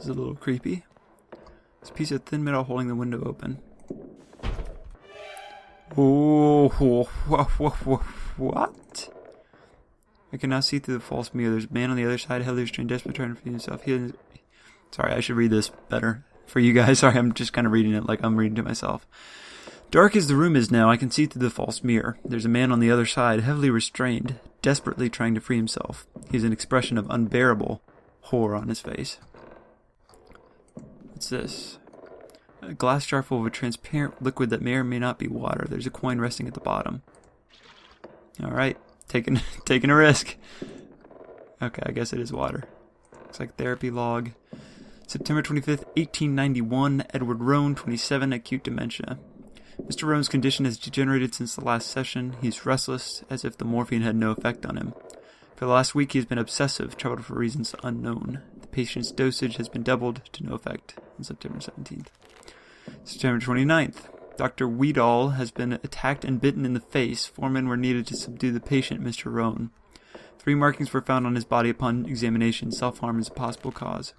is a little creepy. This piece of thin metal holding the window open. Oh, what? I can now see through the false mirror. There's a man on the other side, heavily restrained, desperate, trying to free himself. Sorry, I should read this better for you guys. Sorry, I'm just kind of reading it like I'm reading to myself. Dark as the room is now, I can see through the false mirror. There's a man on the other side, heavily restrained, desperately trying to free himself. He has an expression of unbearable horror on his face. What's this? A glass jar full of a transparent liquid that may or may not be water. There's a coin resting at the bottom. Alright, taking a risk. Okay, I guess it is water. Looks like therapy log. September 25th, 1891, Edward Roan, 27, acute dementia. Mr. Roan's condition has degenerated since the last session. He's restless, as if the morphine had no effect on him. For the last week, he has been obsessive, troubled for reasons unknown. The patient's dosage has been doubled to no effect on September 17th. September 29th, Dr. Weedall has been attacked and bitten in the face. 4 men were needed to subdue the patient, Mr. Roan. 3 markings were found on his body upon examination. Self-harm is a possible cause.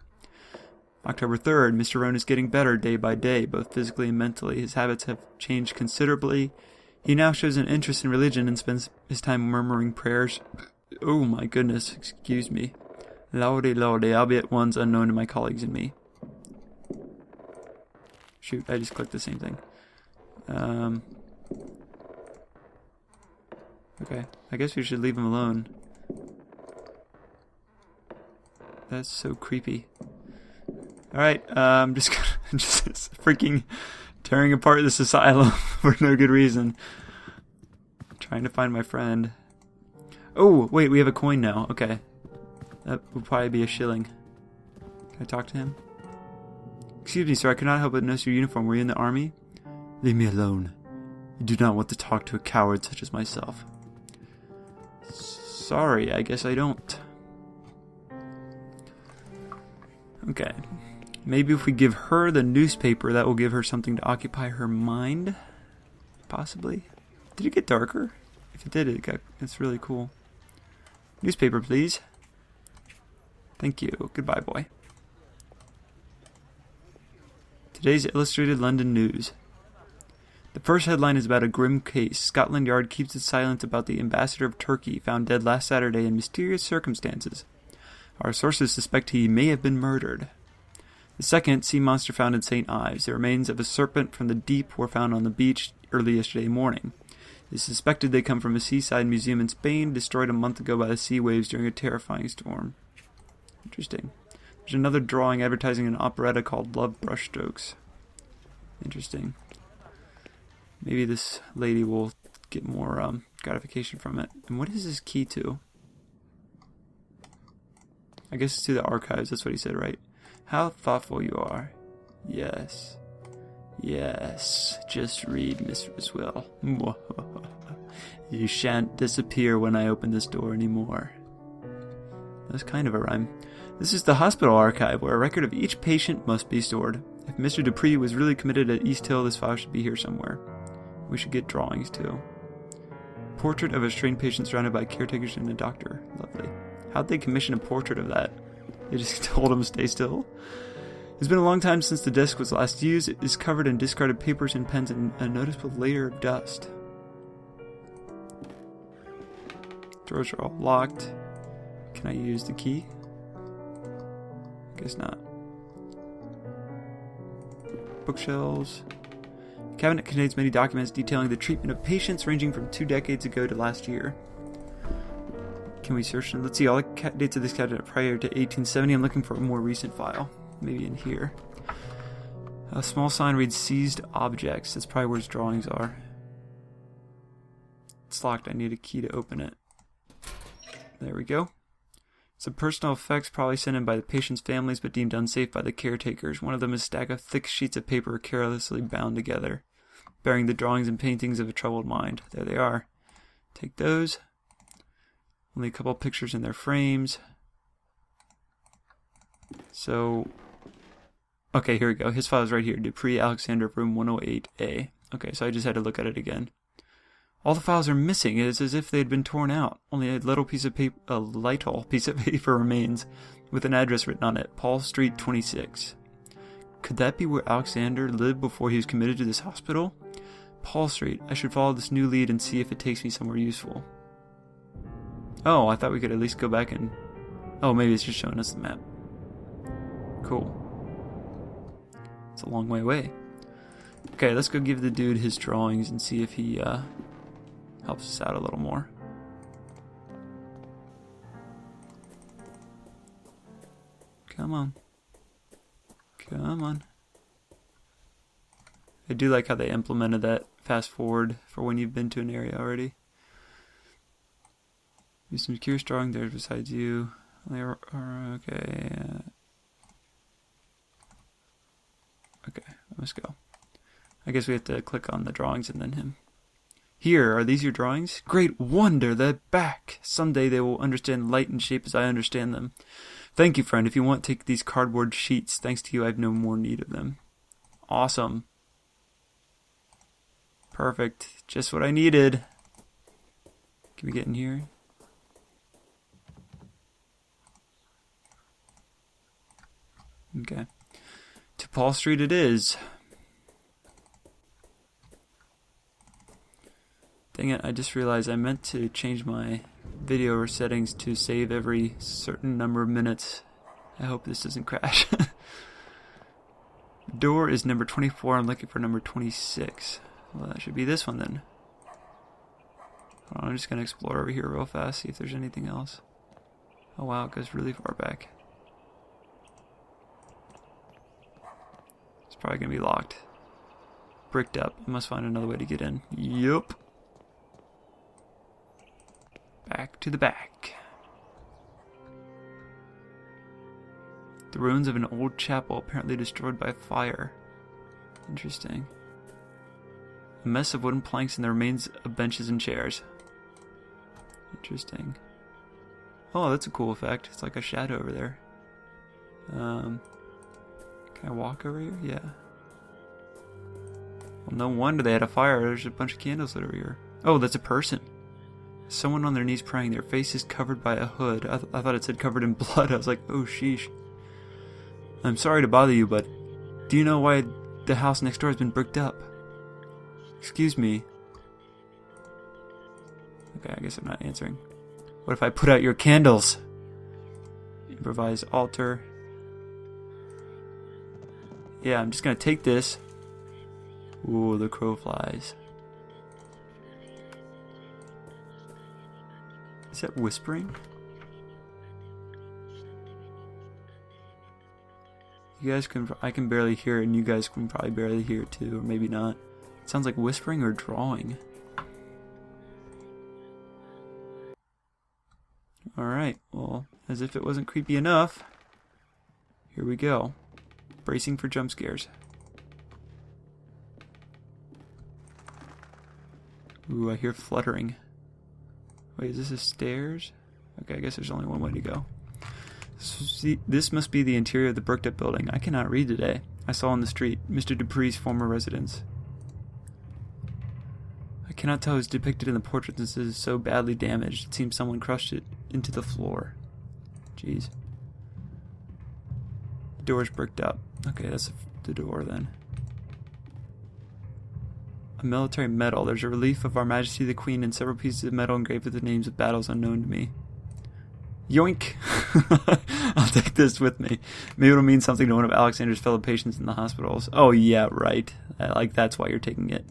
October 3rd, Mr. Roan is getting better day by day, both physically and mentally. His habits have changed considerably. He now shows an interest in religion and spends his time murmuring prayers. Oh my goodness, excuse me. Lordy, lordy, albeit ones unknown to my colleagues and me. Shoot, I just clicked the same thing. Okay, I guess we should leave him alone. That's so creepy. Alright, I'm just freaking tearing apart this asylum for no good reason. Trying to find my friend. Oh, wait, we have a coin now. Okay. That would probably be a shilling. Can I talk to him? Excuse me, sir, I could not help but notice your uniform. Were you in the army? Leave me alone. You do not want to talk to a coward such as myself. Sorry, I guess I don't. Okay. Maybe if we give her the newspaper, that will give her something to occupy her mind. Possibly. Did it get darker? If it did, it's really cool. Newspaper, please. Thank you. Goodbye, boy. Today's Illustrated London News. The first headline is about a grim case. Scotland Yard keeps its silence about the ambassador of Turkey found dead last Saturday in mysterious circumstances. Our sources suspect he may have been murdered. The second, sea monster found in St. Ives. The remains of a serpent from the deep were found on the beach early yesterday morning. It is suspected they come from a seaside museum in Spain, destroyed a month ago by the sea waves during a terrifying storm. Interesting. There's another drawing advertising an operetta called Love Brushstrokes. Interesting. Maybe this lady will get more gratification from it. And what is this key to? I guess it's to the archives. That's what he said, right? How thoughtful you are. Yes. Yes. Just read, Mistress Will. You shan't disappear when I open this door anymore. That's kind of a rhyme. This is the hospital archive, where a record of each patient must be stored. If Mr. Dupree was really committed at East Hill, this file should be here somewhere. We should get drawings, too. Portrait of a strained patient surrounded by caretakers and a doctor. Lovely. How'd they commission a portrait of that? They just told him to stay still? It's been a long time since the desk was last used. It is covered in discarded papers and pens and a noticeable layer of dust. Drawers are all locked. Can I use the key? Guess not. Bookshelves. The cabinet contains many documents detailing the treatment of patients ranging from 2 decades ago to last year. Can we search them? Let's see, all the dates of this cabinet prior to 1870. I'm looking for a more recent file. Maybe in here. A small sign reads seized objects. That's probably where his drawings are. It's locked. I need a key to open it. There we go. Some personal effects probably sent in by the patient's families but deemed unsafe by the caretakers. One of them is a stack of thick sheets of paper carelessly bound together, bearing the drawings and paintings of a troubled mind. There they are. Take those. Only a couple pictures in their frames. So, okay, here we go. His file is right here. Dupree, Alexander, room 108A. Okay, so I just had to look at it again. All the files are missing. It is as if they had been torn out. Only a little piece of paper, a little piece of paper remains, with an address written on it: Paul Street 26. Could that be where Alexander lived before he was committed to this hospital? Paul Street. I should follow this new lead and see if it takes me somewhere useful. Oh, I thought we could at least go back and... Oh, maybe it's just showing us the map. Cool. It's a long way away. Okay, let's go give the dude his drawings and see if he helps us out a little more. Come on. Come on. I do like how they implemented that fast forward for when you've been to an area already. Do some curious drawing there besides you. Okay. Okay, let's go. I guess we have to click on the drawings and then him. Here, are these your drawings? Great wonder, they're back. Someday they will understand light and shape as I understand them. Thank you, friend. If you want, take these cardboard sheets. Thanks to you, I have no more need of them. Awesome. Perfect. Just what I needed. Can we get in here? Okay. To Paul Street it is. Dang it, I just realized I meant to change my video settings to save every certain number of minutes. I hope this doesn't crash. Door is number 24. I'm looking for number 26. Well, that should be this one then. I'm just going to explore over here real fast, see if there's anything else. Oh wow, it goes really far back. It's probably going to be locked. Bricked up. I must find another way to get in. Yup. Back to the back. The ruins of an old chapel apparently destroyed by fire. Interesting. A mess of wooden planks and the remains of benches and chairs. Interesting. Oh, that's a cool effect. It's like a shadow over there. Can I walk over here? Yeah. Well, no wonder they had a fire. There's a bunch of candles lit over here. Oh, that's a person. Someone on their knees praying. Their face is covered by a hood. I thought it said covered in blood. I was like, oh, sheesh. I'm sorry to bother you, but do you know why the house next door has been bricked up? Excuse me. Okay, I guess I'm not answering. What if I put out your candles? Improvise altar. Yeah, I'm just gonna take this. Ooh, the crow flies. Is that whispering? You guys can, I can barely hear it, and you guys can probably barely hear it too, or maybe not. It sounds like whispering or drawing. Alright, well, as if it wasn't creepy enough, here we go. Bracing for jump scares. Ooh, I hear fluttering. Wait, is this a stairs? Okay, I guess there's only one way to go. See, this must be the interior of the bricked up building. I cannot read today. I saw on the street Mr. Dupree's former residence. I cannot tell who's depicted in the portrait. This is so badly damaged. It seems someone crushed it into the floor. Jeez. The door's bricked up. Okay, that's the door then. A military medal. There's a relief of Our Majesty the Queen and several pieces of metal engraved with the names of battles unknown to me. Yoink! I'll take this with me. Maybe it'll mean something to one of Alexander's fellow patients in the hospitals. Oh yeah, right. Like that's why you're taking it.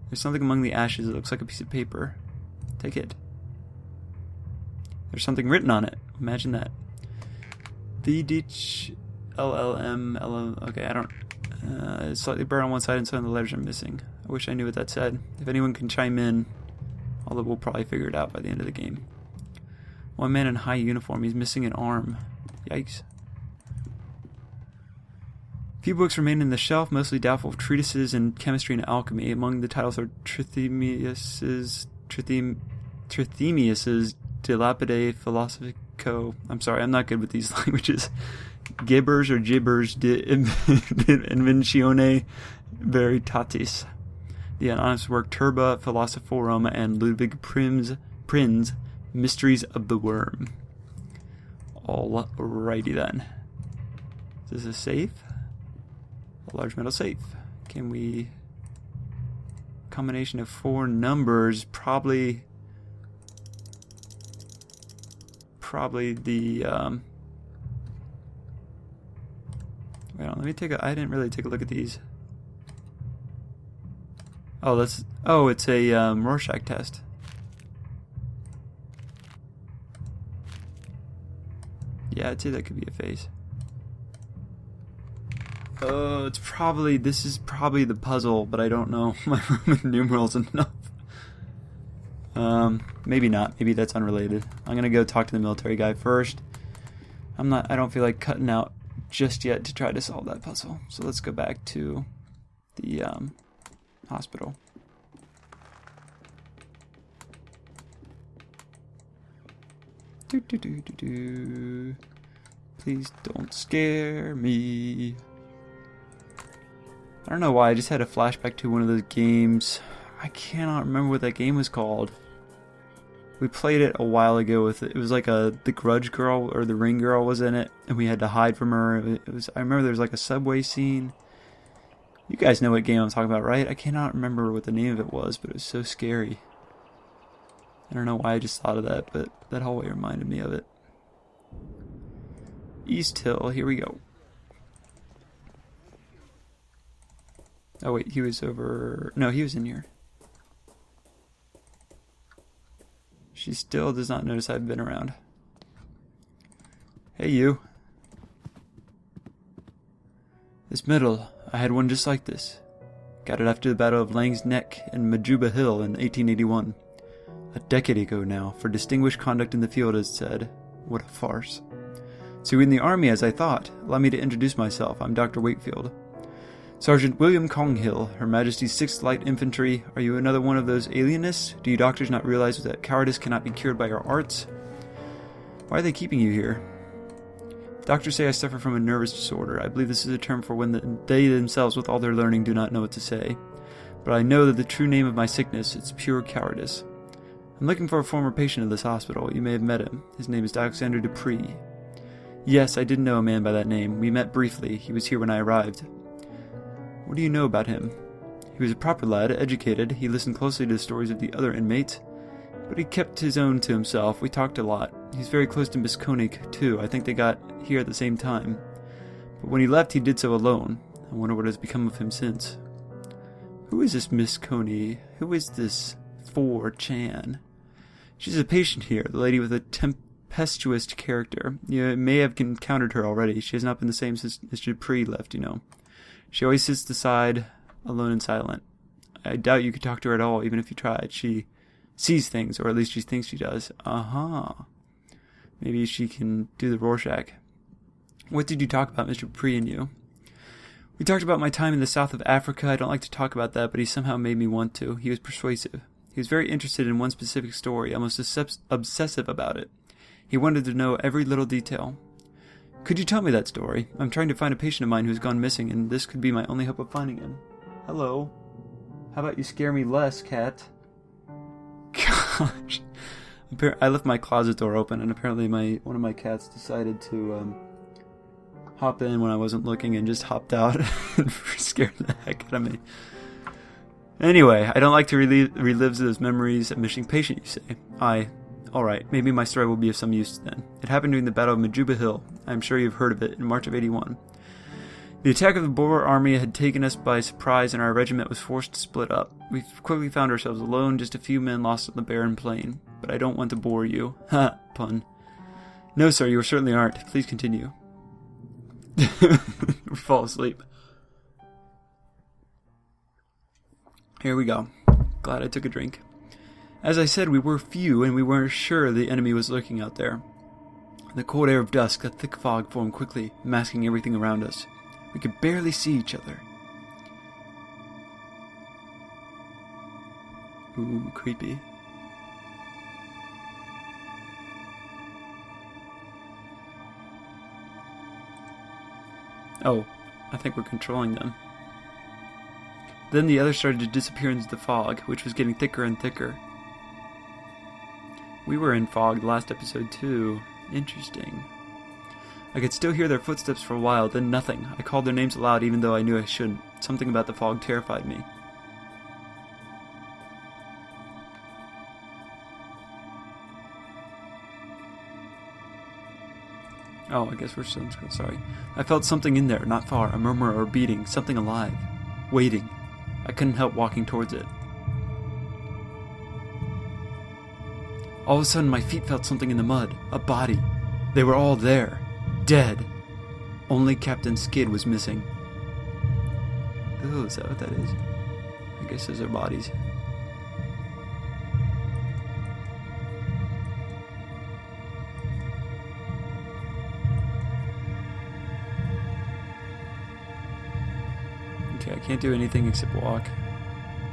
There's something among the ashes. It looks like a piece of paper. Take it. There's something written on it. Imagine that. VDH LLM. Okay, I don't... it's slightly burnt on one side and some of the letters are missing. I wish I knew what that said. If anyone can chime in, although we'll probably figure it out by the end of the game. One man in high uniform. He's missing an arm. Yikes. Few books remain in the shelf, mostly doubtful treatises in chemistry and alchemy. Among the titles are Trithemius's De Lapide Philosophico. I'm sorry, I'm not good with these languages. Gibbers or Gibbers de Inventione Veritatis. the anonymous work Turba Philosophorum and Ludwig Prin's Mysteries of the Worm. Alrighty then. Is this a safe? A large metal safe. Can we... Combination of 4 numbers, probably the wait on, let me take a, I didn't really take a look at these. Oh, it's a Rorschach test. Yeah, I'd say that could be a face. This is probably the puzzle, but I don't know my Roman numerals enough. Maybe not. Maybe that's unrelated. I'm gonna go talk to the military guy first. I don't feel like cutting out just yet to try to solve that puzzle. So let's go back to the, hospital. Please don't scare me. I don't know why, I just had a flashback to one of those games. I cannot remember what that game was called. We played it a while ago with it was like the Grudge girl or the Ring girl was in it, and we had to hide from her. I remember there was like a subway scene. You guys know what game I'm talking about, right? I cannot remember what the name of it was, but it was so scary. I don't know why I just thought of that, but that hallway reminded me of it. East Hill, here we go. Oh wait, he was over... No, he was in here. She still does not notice I've been around. Hey you. This medal, I had one just like this. Got it after the Battle of Lang's Neck and Majuba Hill in 1881. A decade ago now, for distinguished conduct in the field, as said. What a farce. So in the army, as I thought. Allow me to introduce myself. I'm Dr. Wakefield. Sergeant William Conghill, Her Majesty's 6th Light Infantry. Are you another one of those alienists? Do you doctors not realize that cowardice cannot be cured by your arts? Why are they keeping you here? Doctors say I suffer from a nervous disorder. I believe this is a term for when they themselves, with all their learning, do not know what to say. But I know that the true name of my sickness, it's pure cowardice. I'm looking for a former patient of this hospital. You may have met him. His name is Alexander Dupree. Yes, I did know a man by that name. We met briefly. He was here when I arrived. What do you know about him? He was a proper lad, educated. He listened closely to the stories of the other inmates, but he kept his own to himself. We talked a lot. He's very close to Miss Koenig, too. I think they got here at the same time. But when he left, he did so alone. I wonder what has become of him since. Who is this Miss Koenig? Who is this 4chan? She's a patient here, the lady with a tempestuous character. You may have encountered her already. She has not been the same since Mr. Dupree left, you know. She always sits aside, alone and silent. I doubt you could talk to her at all, even if you tried. She sees things, or at least she thinks she does. Maybe she can do the Rorschach. What did you talk about, Mr. Dupree and you? We talked about my time in the south of Africa. I don't like to talk about that, but he somehow made me want to. He was persuasive. He was very interested in one specific story, almost obsessive about it. He wanted to know every little detail. Could you tell me that story? I'm trying to find a patient of mine who's gone missing, and this could be my only hope of finding him. Hello. How about you scare me less, cat? Gosh. I left my closet door open, and apparently one of my cats decided to hop in when I wasn't looking and just hopped out and scared the heck out of me. Anyway, I don't like to relive those memories. A missing patient, you say? Alright, maybe my story will be of some use then. It happened during the Battle of Majuba Hill. I'm sure you've heard of it, in March of 81. The attack of the Boer army had taken us by surprise, and our regiment was forced to split up. We quickly found ourselves alone, just a few men lost on the barren plain. But I don't want to bore you. Ha, pun. No, sir, you certainly aren't. Please continue. Fall asleep. Here we go. Glad I took a drink. As I said, we were few, and we weren't sure the enemy was lurking out there. In the cold air of dusk, a thick fog formed quickly, masking everything around us. We could barely see each other. Ooh, creepy. Oh, I think we're controlling them. Then the others started to disappear into the fog, which was getting thicker and thicker. We were in fog last episode too. Interesting. I could still hear their footsteps for a while, then nothing. I called their names aloud even though I knew I shouldn't. Something about the fog terrified me. Oh, I guess we're still in school, sorry. I felt something in there, not far, a murmur or beating, something alive. Waiting. I couldn't help walking towards it. All of a sudden, my feet felt something in the mud. A body. They were all there. Dead. Only Captain Skid was missing. Oh, is that what that is? I guess those are bodies. Okay, I can't do anything except walk.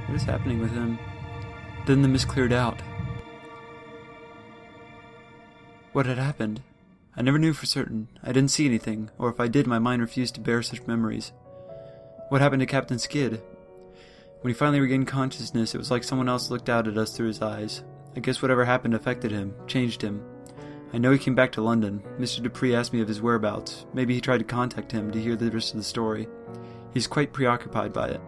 What is happening with him? Then the mist cleared out. What had happened? I never knew for certain. I didn't see anything, or if I did, my mind refused to bear such memories. What happened to Captain Skid? When he finally regained consciousness, it was like someone else looked out at us through his eyes. I guess whatever happened affected him, changed him. I know he came back to London. Mr. Dupree asked me of his whereabouts. Maybe he tried to contact him to hear the rest of the story. He's quite preoccupied by it.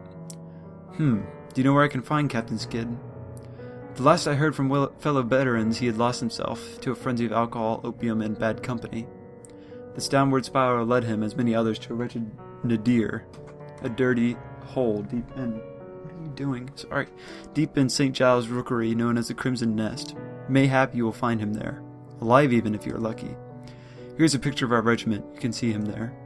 Do you know where I can find Captain Skid? The last I heard from fellow veterans, he had lost himself to a frenzy of alcohol, opium, and bad company. This downward spiral led him, as many others, to a wretched nadir, a dirty hole deep in... What are you doing? Sorry. Deep in St. Giles' Rookery, known as the Crimson Nest. Mayhap you will find him there. Alive even, if you are lucky. Here's a picture of our regiment. You can see him there.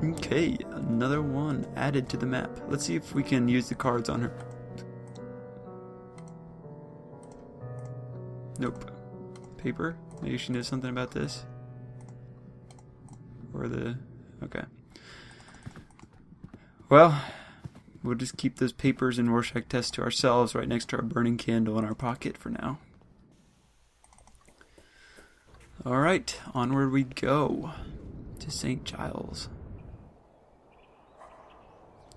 Okay, another one added to the map. Let's see if we can use the cards on her. Nope. Paper? Maybe she knows something about this. Or the... Okay. Well, we'll just keep those papers and Rorschach tests to ourselves right next to our burning candle in our pocket for now. Alright, onward we go to St. Giles.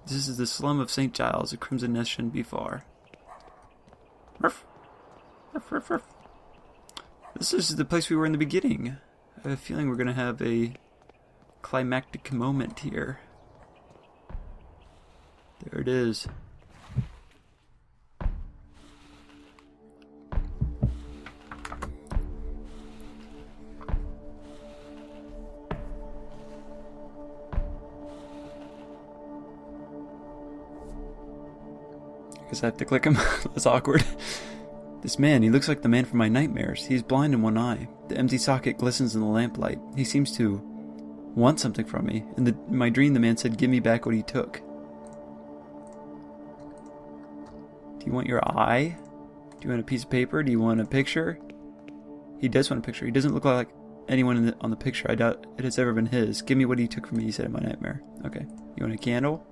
This is the slum of St. Giles. The Crimson Nest shouldn't be far. Ruff. Ruff, ruff, ruff. This is the place we were in the beginning. I have a feeling we're going to have a climactic moment here. There it is. I have to click him. That's awkward. This man, he looks like the man from my nightmares. He's blind in one eye. The empty socket glistens in the lamplight. He seems to want something from me. In my dream, the man said, "Give me back what he took." Do you want your eye? Do you want a piece of paper? Do you want a picture? He does want a picture. He doesn't look like anyone on the picture. I doubt it has ever been his. Give me what he took from me, he said in my nightmare. Okay. You want a candle?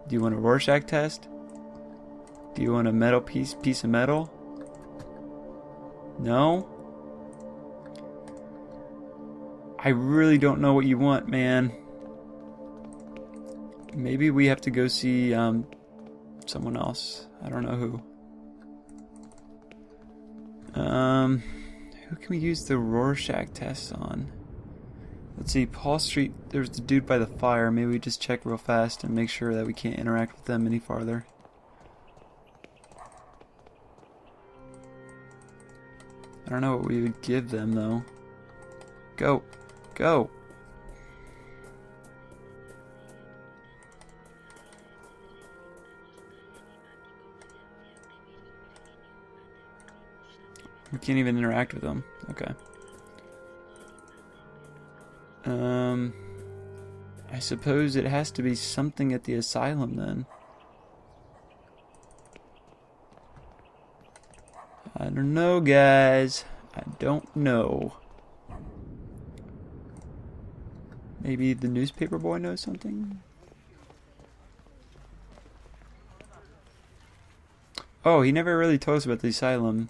Do you want a Rorschach test? Do you want a metal piece of metal? No? I really don't know what you want, man. Maybe we have to go see someone else. I don't know who. Who can we use the Rorschach test on? Let's see, Paul Street, there's the dude by the fire. Maybe we just check real fast and make sure that we can't interact with them any farther. I don't know what we would give them, though. Go. Go. We can't even interact with them. Okay. I suppose it has to be something at the asylum, then. I don't know, guys. I don't know. Maybe the newspaper boy knows something? Oh, he never really told us about the asylum.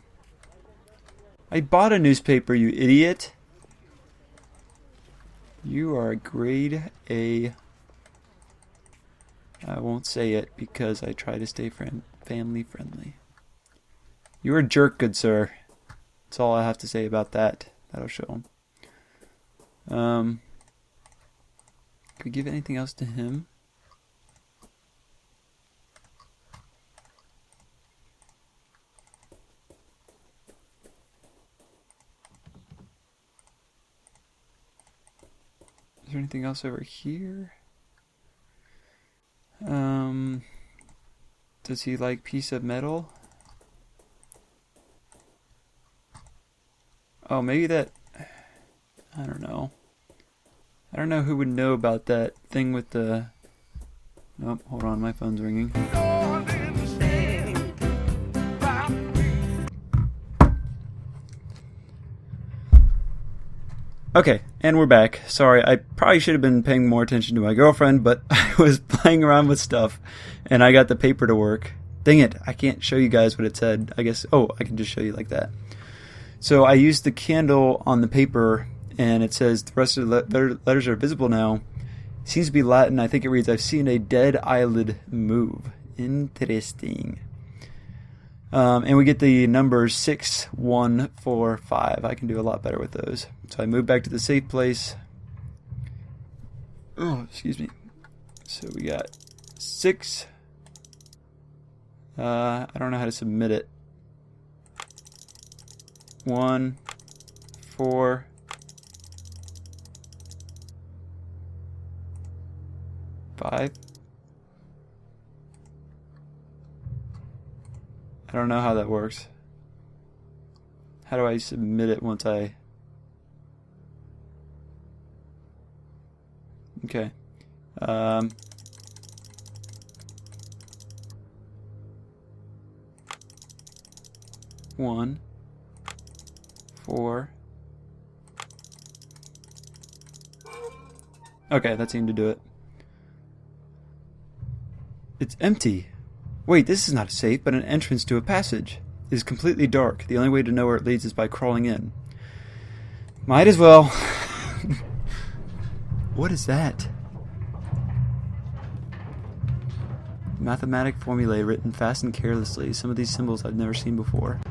I bought a newspaper, you idiot! You are a grade A. I won't say it because I try to stay family friendly. You're a jerk, good sir. That's all I have to say about that. That'll show him. Could we give anything else to him? Is there anything else over here? Does he like piece of metal? Oh, maybe that... I don't know. I don't know who would know about that thing with the... Oh, hold on, my phone's ringing. Okay, and we're back. Sorry, I probably should have been paying more attention to my girlfriend, but I was playing around with stuff, and I got the paper to work. Dang it, I can't show you guys what it said. I guess, oh, I can just show you like that. So I used the candle on the paper, and it says the rest of the letters are visible now. It seems to be Latin. I think it reads, I've seen a dead eyelid move. Interesting. And we get the numbers 6, 1, 4, 5. I can do a lot better with those. So I move back to the safe place. Oh, excuse me. So we got 6. I don't know how to submit it. 1, 4. 5. I don't know how that works. How do I submit it once I... Okay. 1, 4. Okay, that seemed to do it. It's empty. Wait, this is not a safe, but an entrance to a passage. It is completely dark. The only way to know where it leads is by crawling in. Might as well. What is that? Mathematic formulae written fast and carelessly. Some of these symbols I've never seen before.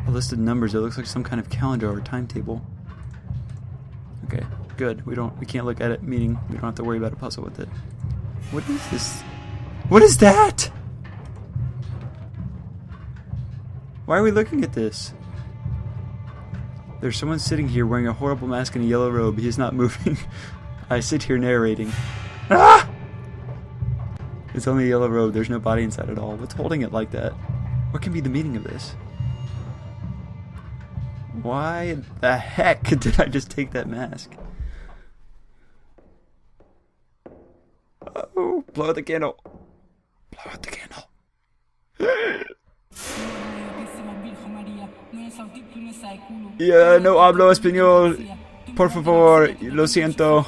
A list of numbers. It looks like some kind of calendar or timetable. Okay, good. We can't look at it, meaning we don't have to worry about a puzzle with it. What is this? What is that? Why are we looking at this? There's someone sitting here wearing a horrible mask and a yellow robe. He is not moving. I sit here narrating. Ah! It's only a yellow robe. There's no body inside at all. What's holding it like that? What can be the meaning of this? Why the heck did I just take that mask? Oh, blow out the candle. Blow out the candle. Yeah, no hablo español. Por favor, lo siento.